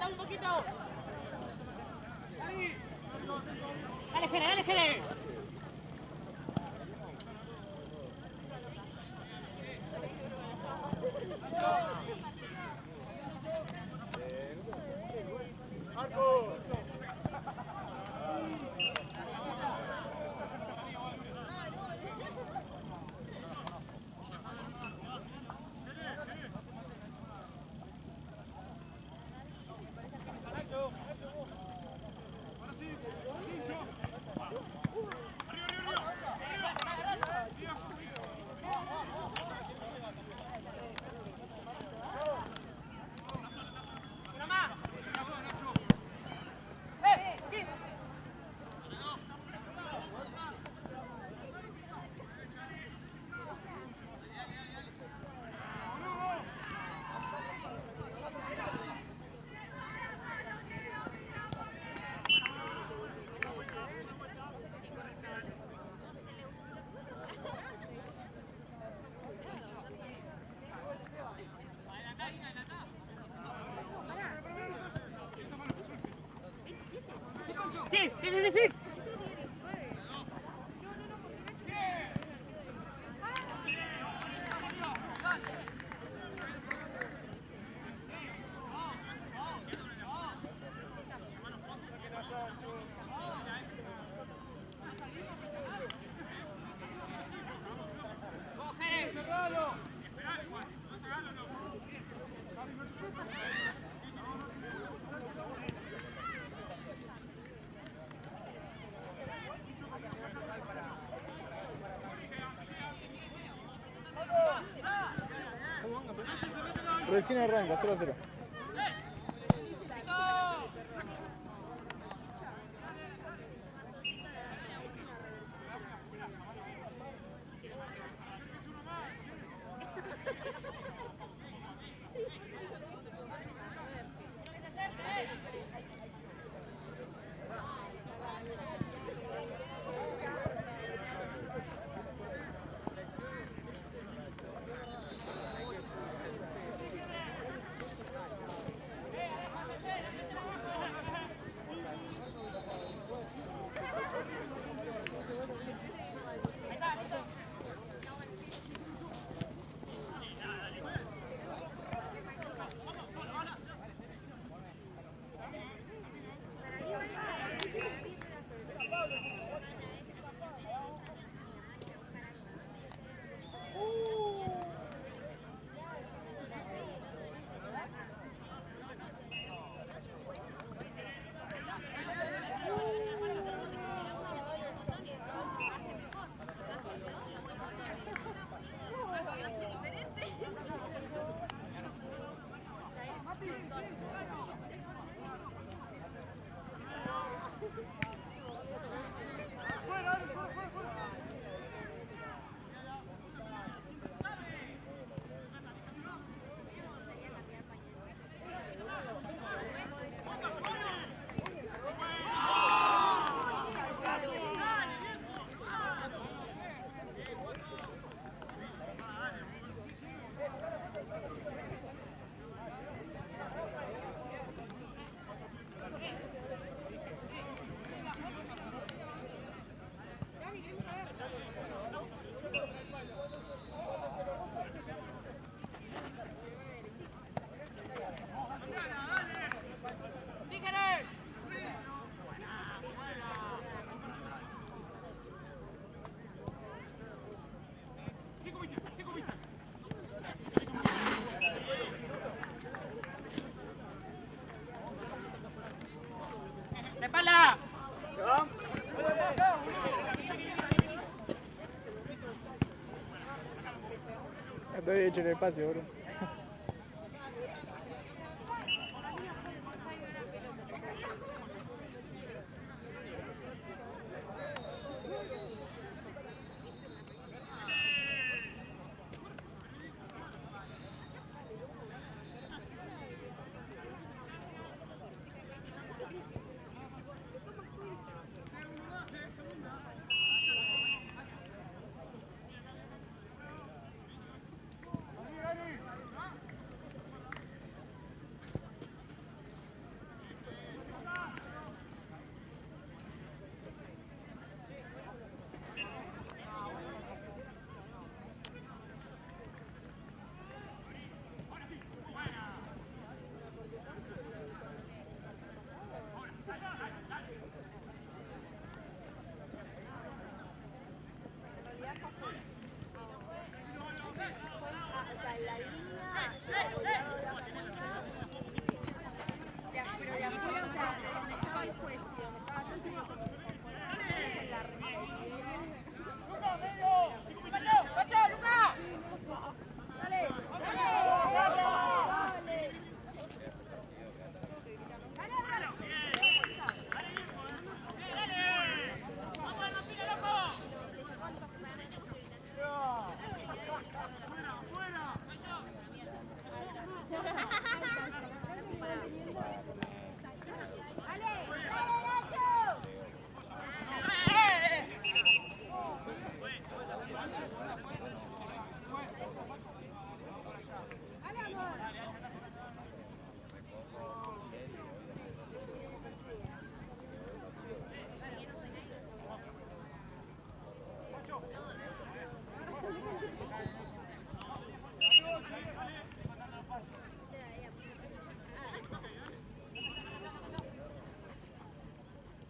un poquito. Dale, Jere, dale, Jere. Marco. Sí, sí, sí, sí. Recién arranca, 0-0. ¡Espalda! Estoy hecho el espacio, bro.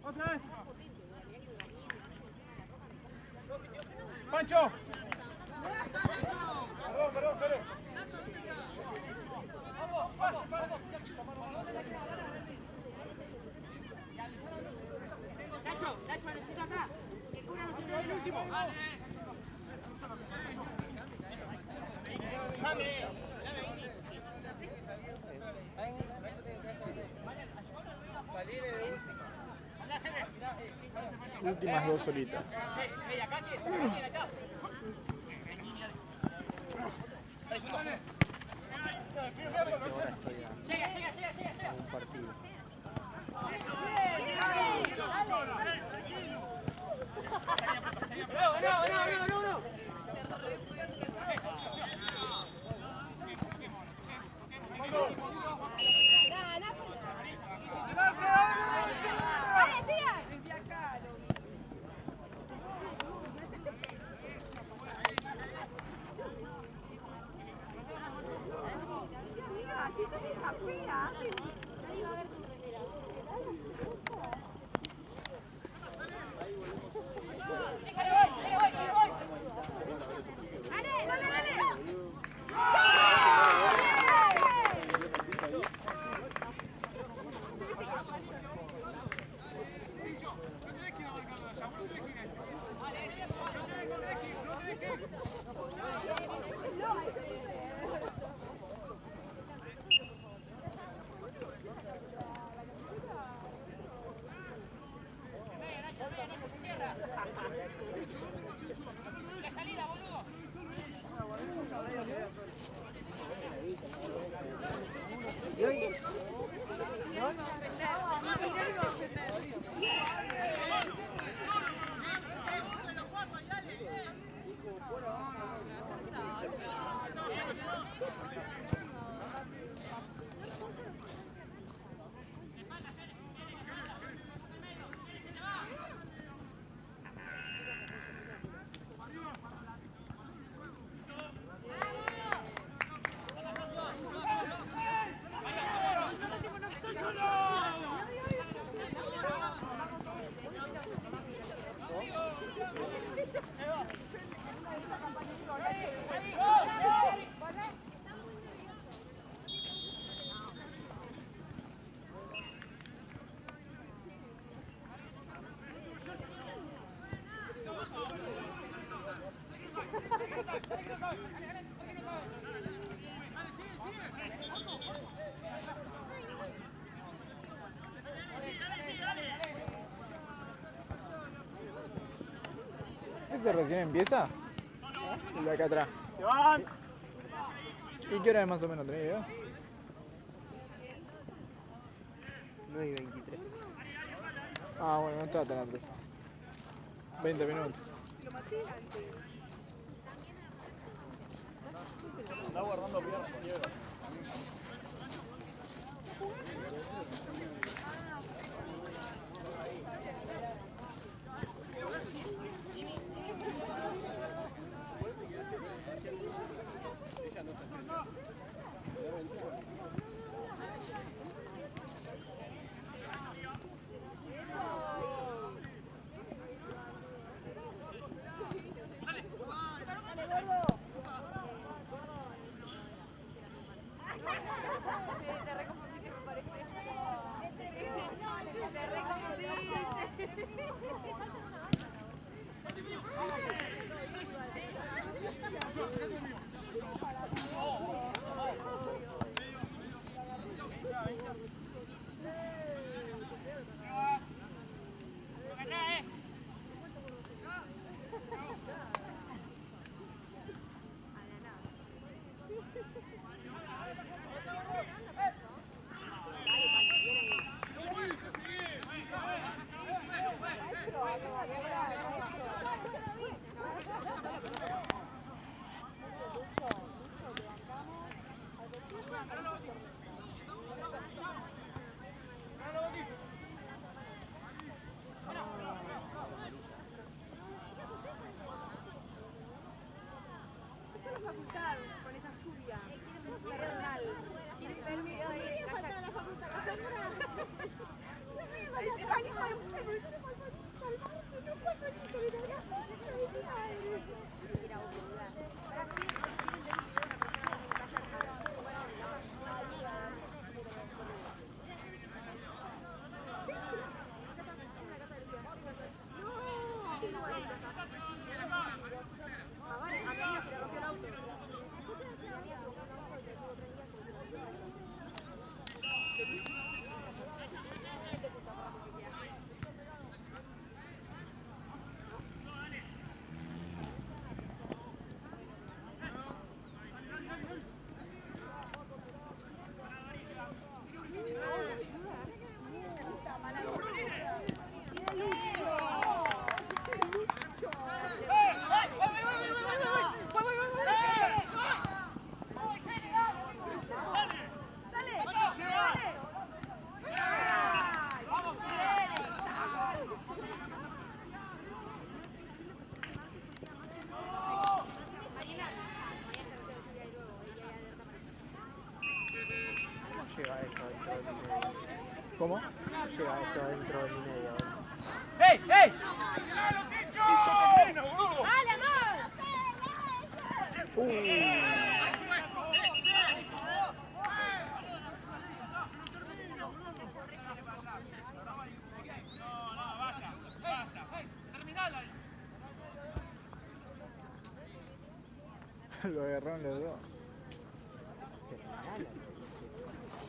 Otra vez. Pancho. Perdón, Pérez. Nacho, necesito acá. Que cubra el último. Últimas dos solitas. Llega. Un partido. No. ¿Ese recién empieza? El de acá atrás. ¡Se van! ¿Y qué hora es más o menos? ¿Tenés idea? 9:23. Ah, bueno, no estaba tan atrás. 20 minutos. Está guardando piedra. Con esa lluvia. ¿Quieren ver video de Kayak? ¿Cómo? Llega esto dentro del medio. ¡Ey! ¡Ey! ¡Dale, gol! Lo agarraron los dos.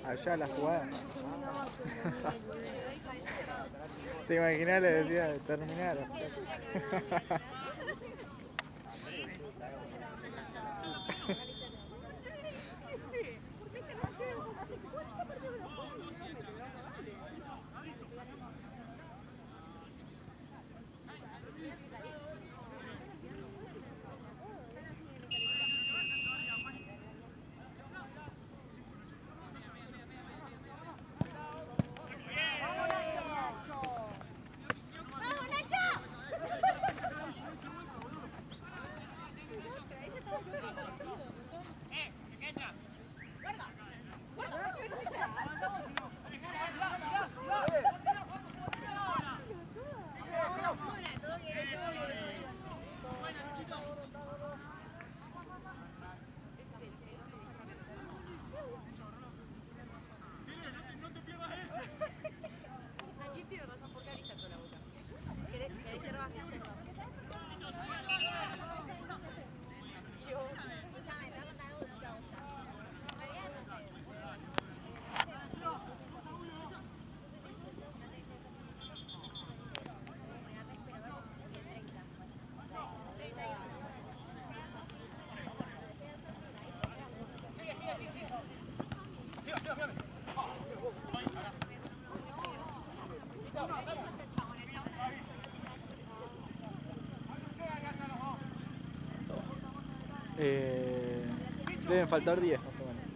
Allá la jugada. ¿Te imaginas? Le decía, terminaron. Deben faltar 10 más o menos.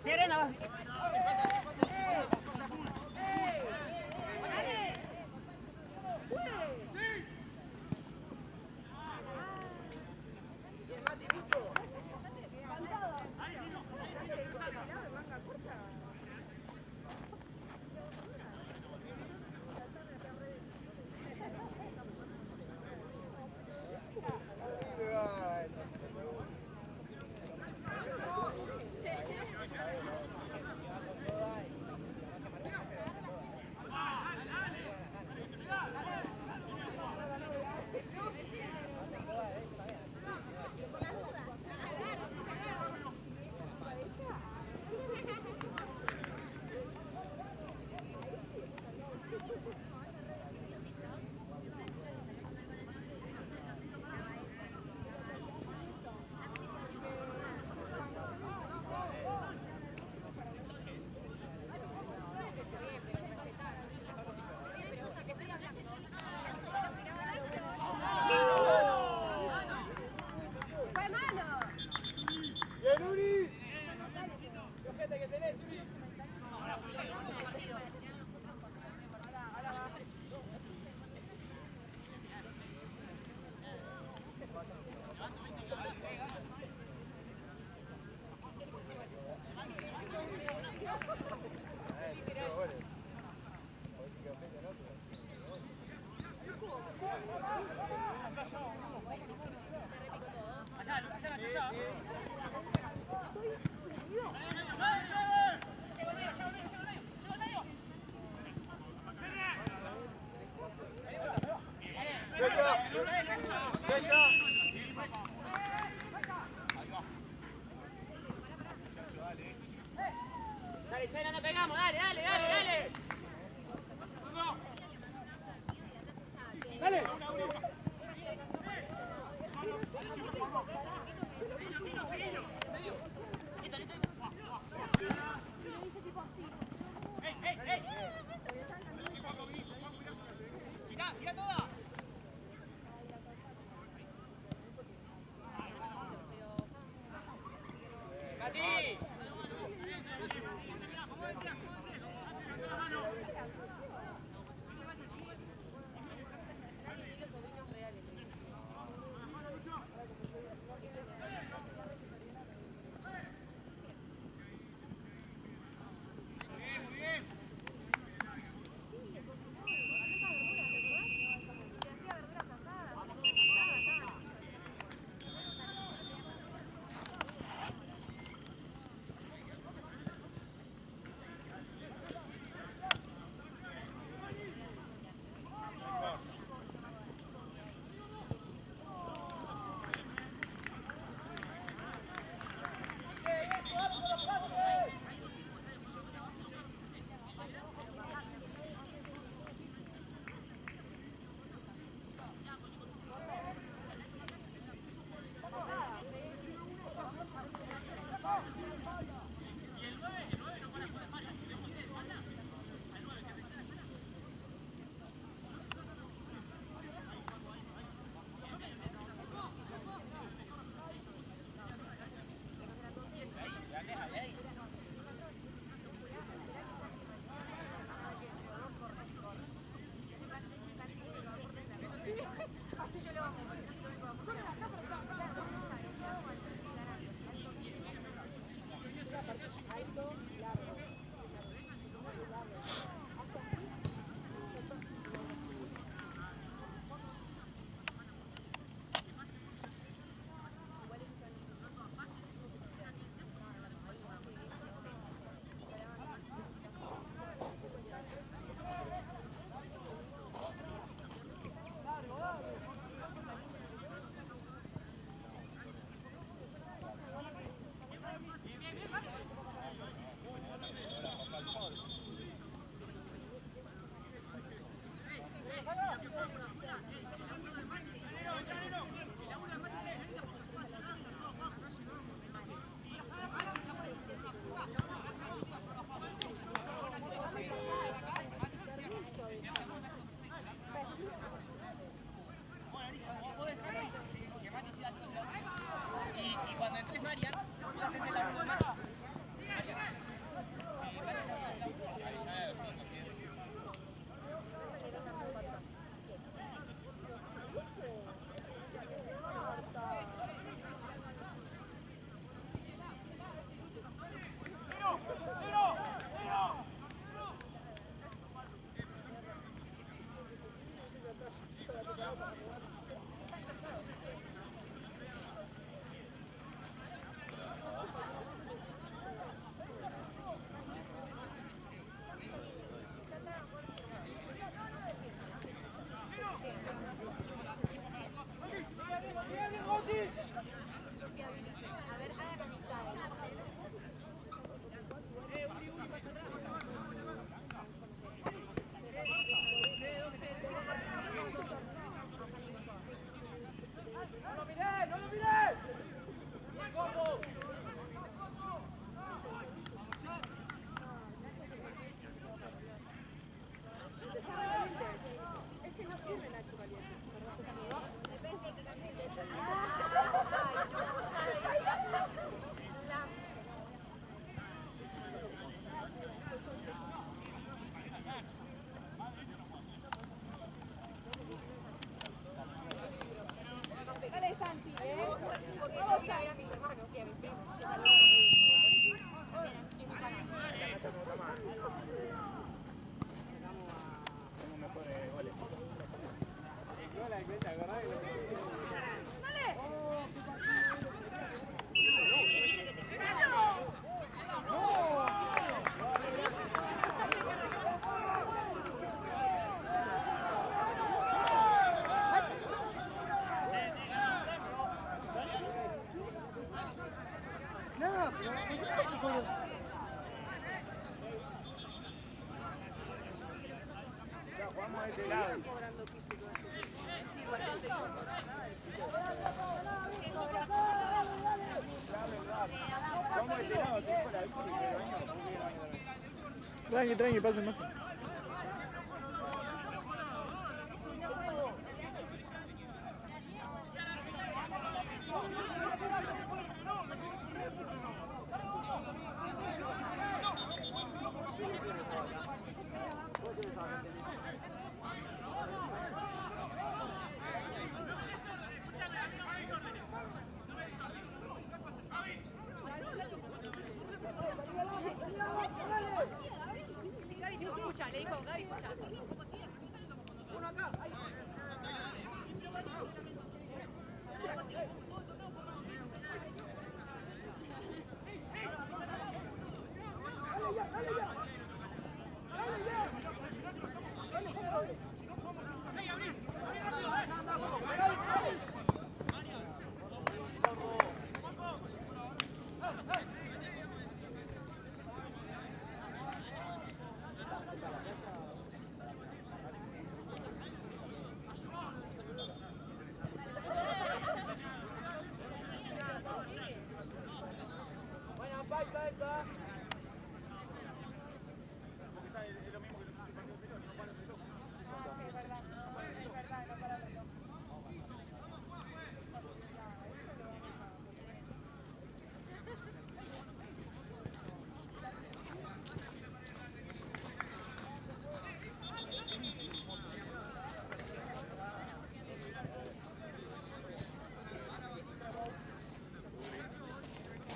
Serena. Dale, Chena, no caigamos, dale, dale, dale, dale. Dale. Gira toda. Mati. Y cuando entres Marian, tú haces el automático. Vamos a este lado. Cobrando piso todo eso. Igualmente. Vamos a este lado, que fuera, ¿viste? Que el baño, porque el baño también. Tranqui, tranqui, pasen, pasen. Gaby te escucha, le dijo Gaby escucha.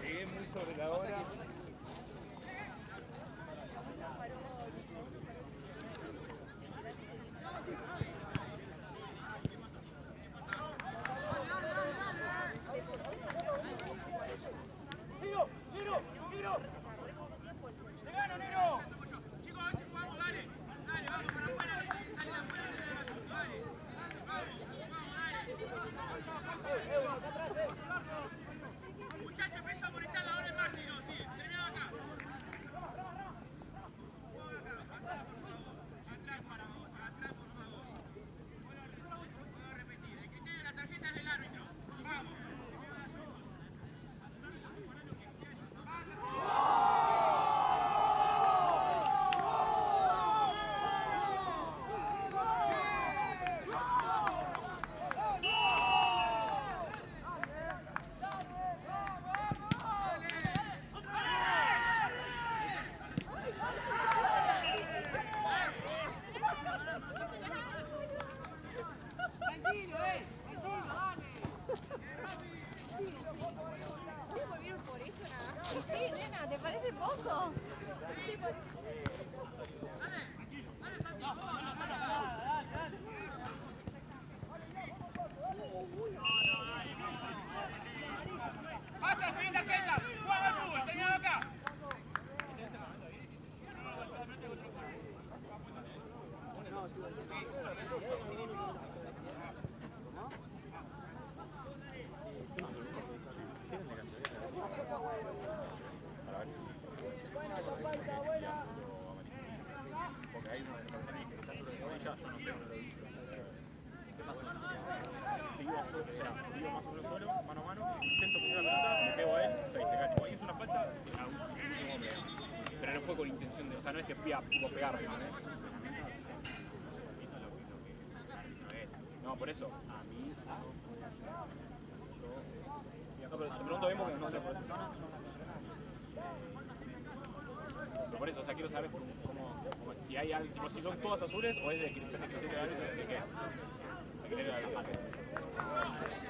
Llegué muy sobre la hora. Muy bien por eso nada más. Sí, nena, ¿te parece poco? ¡Basta, pedí tarjeta! ¡Juega al fútbol! ¡Terminado acá! Porque hay uno de los que está sobre la rodilla, yo no sé, no lo he visto. ¿Qué pasó? Si iba solo, o sea, si iba más o menos solo, mano a mano, intento coger la pelota, me pego a él, o sea, y se cae. Ahí hizo una falta, pero no fue con intención de, o sea, no es que fui a pegarle, ¿no? No, por eso, a mí, no, pero te pregunto bien porque no sé por eso. Pero por eso, o sea, quiero saber como si hay algo, tipo, si son todas azules o es de criterio de árbitro, así que de criterio de árbitro.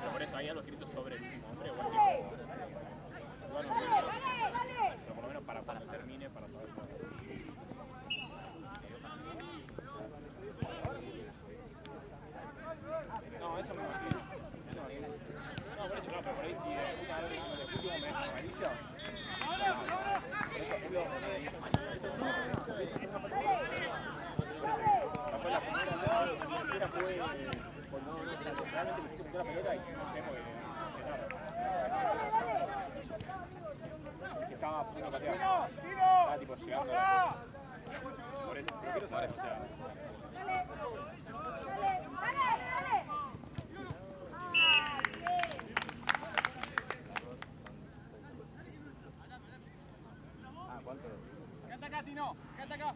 Pero por eso, ¿hay algo escrito sobre el último hombre o el tipo? Bueno, pero por lo menos para cuando termine, para saber todo. No, eso me imagino. No, por eso no, pero por ahí si una vez en el último mes amarilla. Fue la primera vez, la primera fue cuando realmente me puse la pelota y no sé porque no sé nada. estaba apuntando a patear. ¡Tiro! Estaba tipo llegando a la... Por eso, pero quiero saber, o sea... Dale, dale, dale, dale. Ah, ¿cuánto? Quédate acá, Tino. Quédate acá.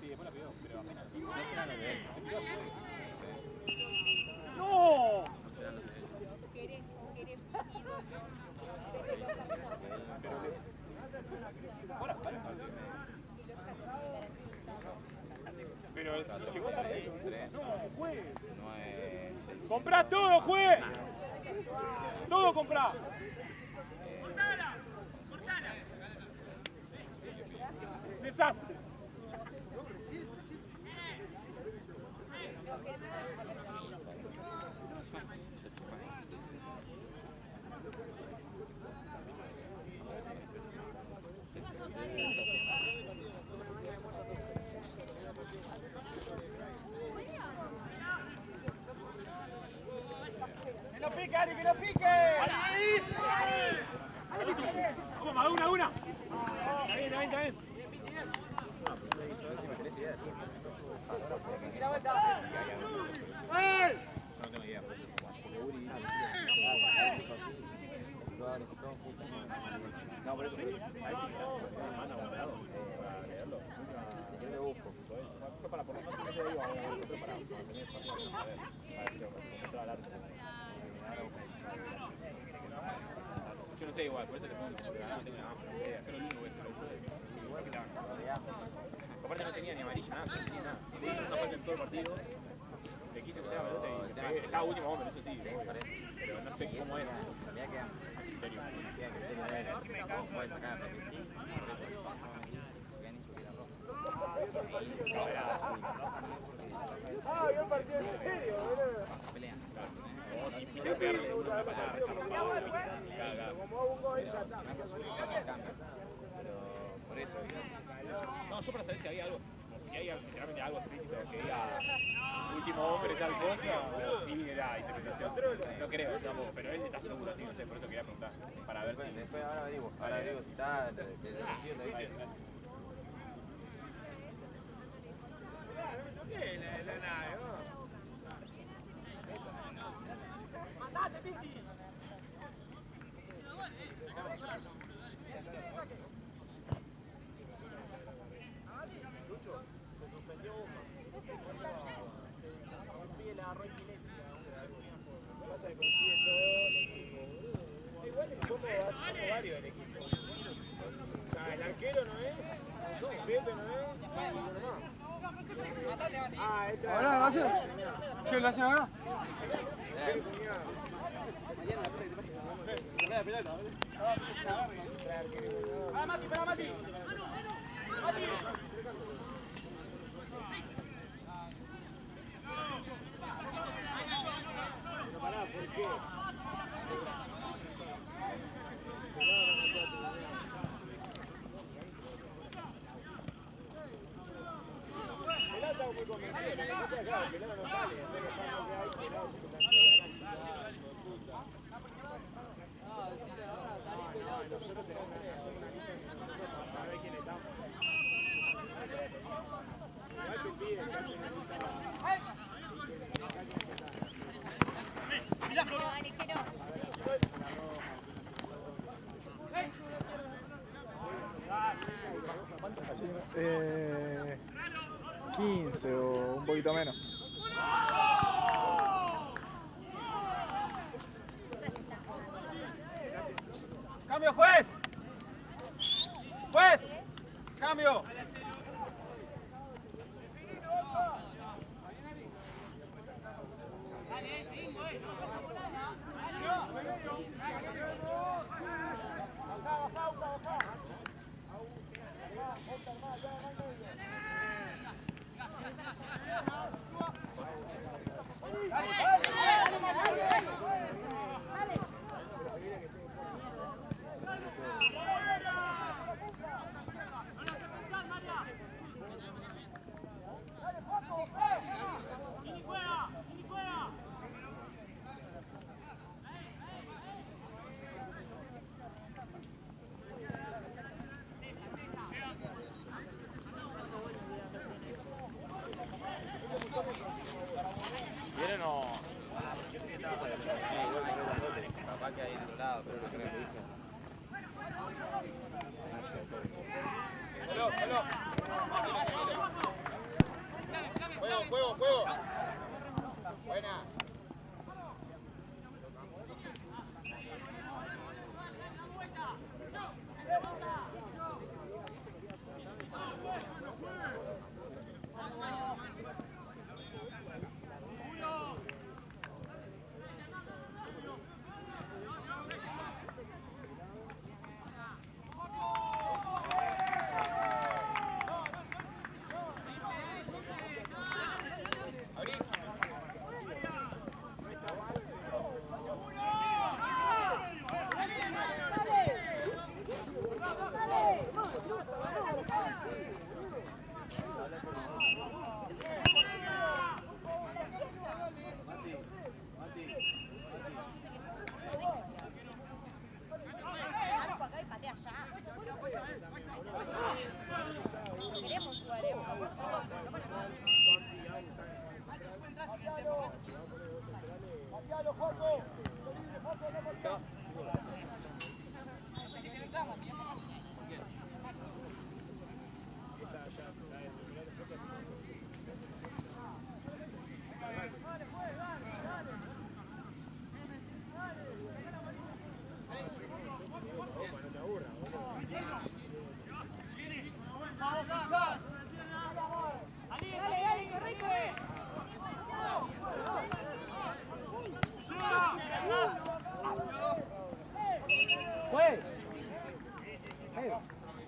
Sí, después la pidió, pero apenas. No será lo de él. ¡No! Querés Pero si llegó tarde. No, juegue. No es... ¡Comprá todo, juegue! ¡Todo comprá! ¡Cortala! ¡Cortala! ¡Desastre! ¡Que no pique, Ari! ¡Que no pique! ¡Ahí! Vamos, una! Está bien, está bien. ¡Eh! Yo no tengo idea, porque Uri... No, por eso a ver si me manda un lado para leerlo. Yo lo busco. Yo para por lo menos no te digo a otro para mantener el a ver, para mostrar al arte. Yo no sé igual, por eso te pongo, pero no tengo nada más idea. Pero lo único que es igual que te van. Aparte no tenía ni amarillo, nada, no tenía nada. Le hizo una falta en todo el partido. Le quise meter la pelota y estaba último hombre, eso sí, pero no sé cómo es. Todavía queda criterio. Queda criterio de él, así que no puede sacar, porque sí, por eso pasó a mí, porque han dicho que era rojo. No, era azul. ¡Ah, había un partido en serio, boludo! Pelean. O si quiere pegarle una patada, Como hago un gol, ya está. Pero por eso. No, yo para saber si había algo, si hay literalmente algo explícito que diga último hombre tal cosa, o si era interpretación. No creo tampoco, pero él está seguro así, no sé, por eso quería preguntar, para ver si... Después ahora averiguo si está desde el sentido te dice. No toqué la nave, ¿no? ¡Mandate, Pisti! Varios del equipo. O sea, el arquero no es, Pepe no es, y uno más. Ah, este ¿Ahora va a hacer? ¿Yo lo hace ahora? ¡Ah, Mati, para Mati! ¡Mati! Pero pará, ¿por qué? Muy convencido, no te acá, el pelado no sale, después que sale lo que hay, pelado se está entregando. Nosotros tenemos que hacer una lista para saber quién estamos. Igual te pide que haya una lista ¿Cuántos casi? 15 o un poquito menos. ¡Cambio, juez! ¡Juez! ¡Cambio! ¿Quieren o...? Capaz que hay en otro lado, pero no creo que dicen. Juego. Buena.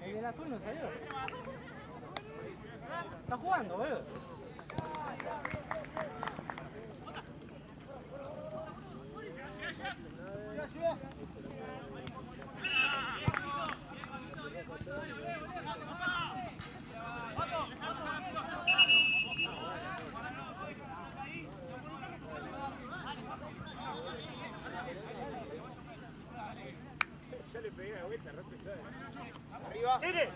El del azul no salió. Está jugando, boludo. Ya le pegué la vuelta, re pesada. Arriba. ¡Sigue!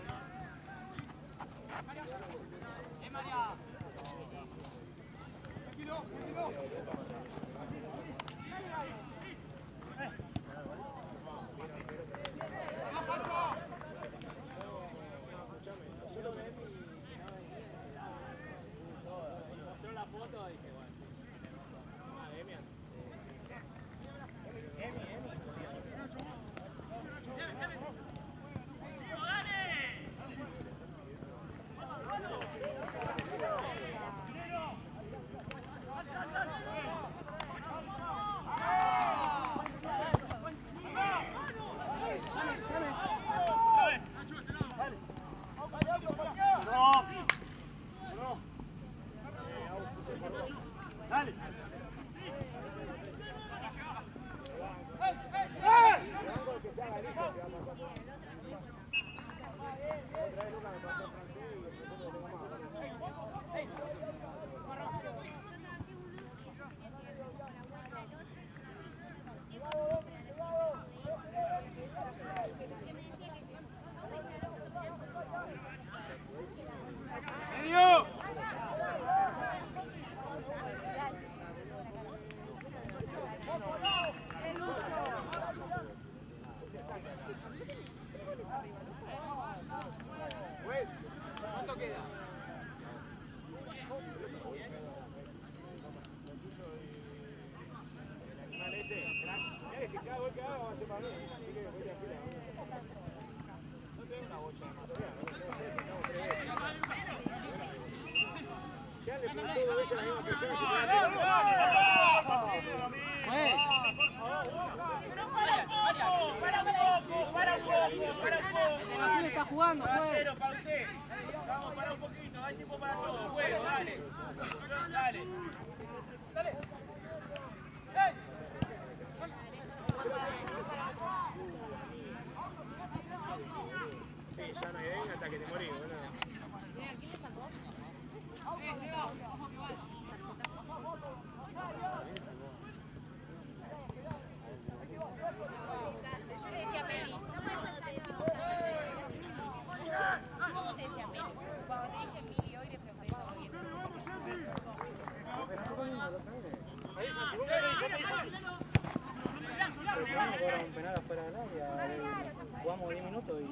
jugando, juega. Pero para usted. Vamos, para un poquito, hay tiempo para todo. Juego, dale. Dale. Sí, ya no hay venga hasta que te morís, boludo. Yo le decía a Meli. ¿Cómo te decía Meli? Cuando te dije Mili hoy le pregunté todo bien. Ahora un penal afuera del área, jugamos 10 minutos y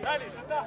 Dale, ya está.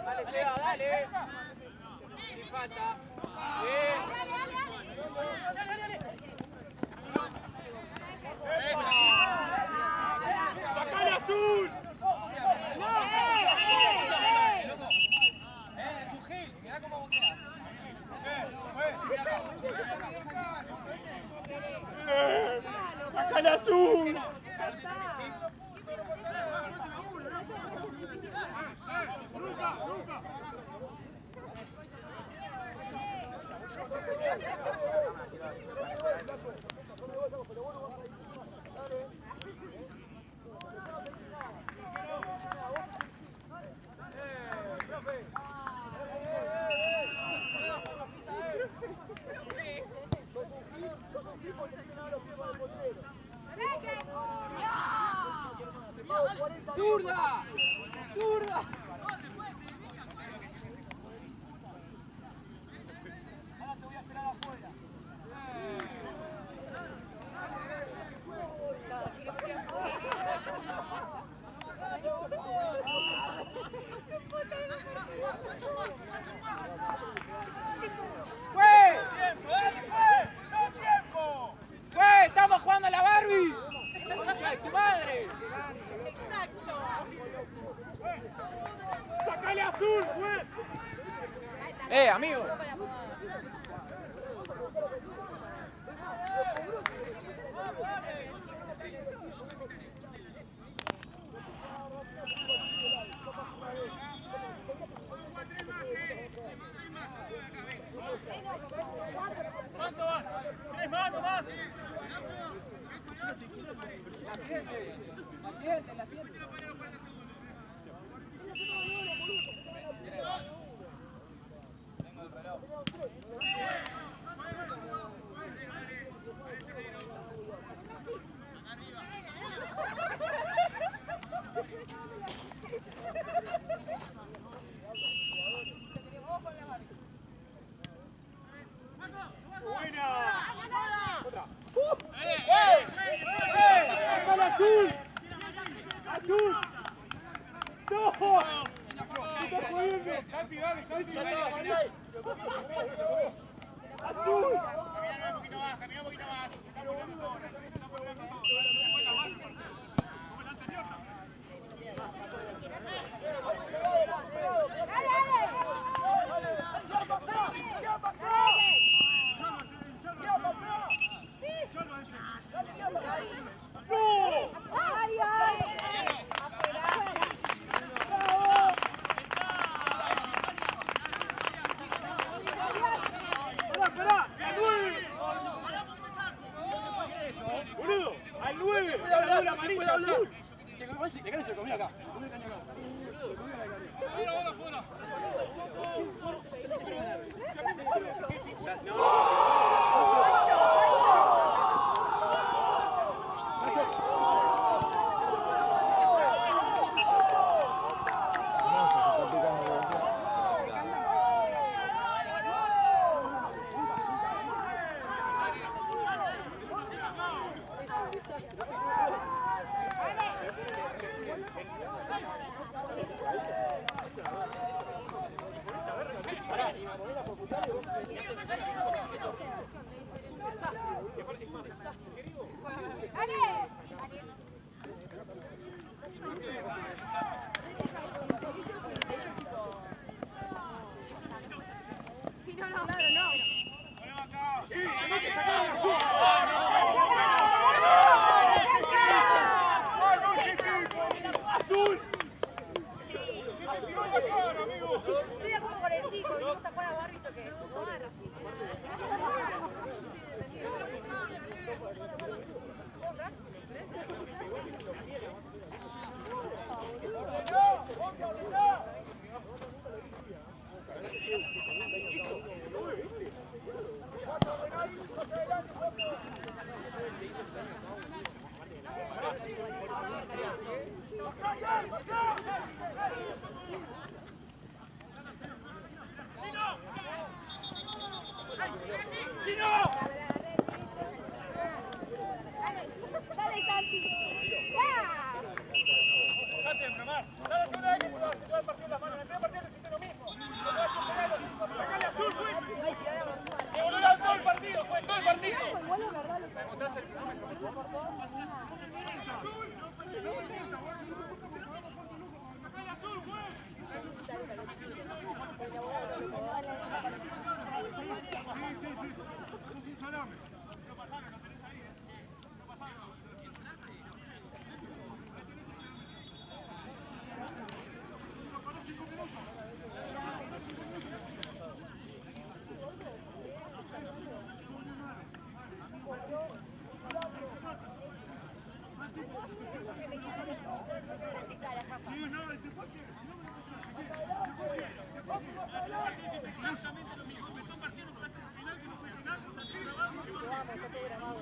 Dale, Seba, dale. Sin falta. ¡Sacale azul! Es un gil, mirá cómo boqueas. ¡Sacale azul! ¡Zurda! ¡Zurda! Ahora te voy a esperar afuera. ¡Güey! ¡Güey! ¡Estamos jugando a la Barbie! ¡Concha de tu madre! ¡Sacale azul, juez! Amigo. ¿Cuánto vas? ¡3 más nomás! La siguiente. La siguiente. ¡Azul! ¡Azul! ¡No! ¡Está jodiendo! ¡Salpi, dale, Salpi! ¡Azul! Camina un poquito más, camina un poquito más. ¡No! ¡Ay, ay! si le se lo comió acá. Se lo comió el caño acá. Se lo comió la cabeza. Fuera, Estoy de acuerdo con el chico, ¿no te acuerdas, Barry? ¿O qué? Está todo grabado.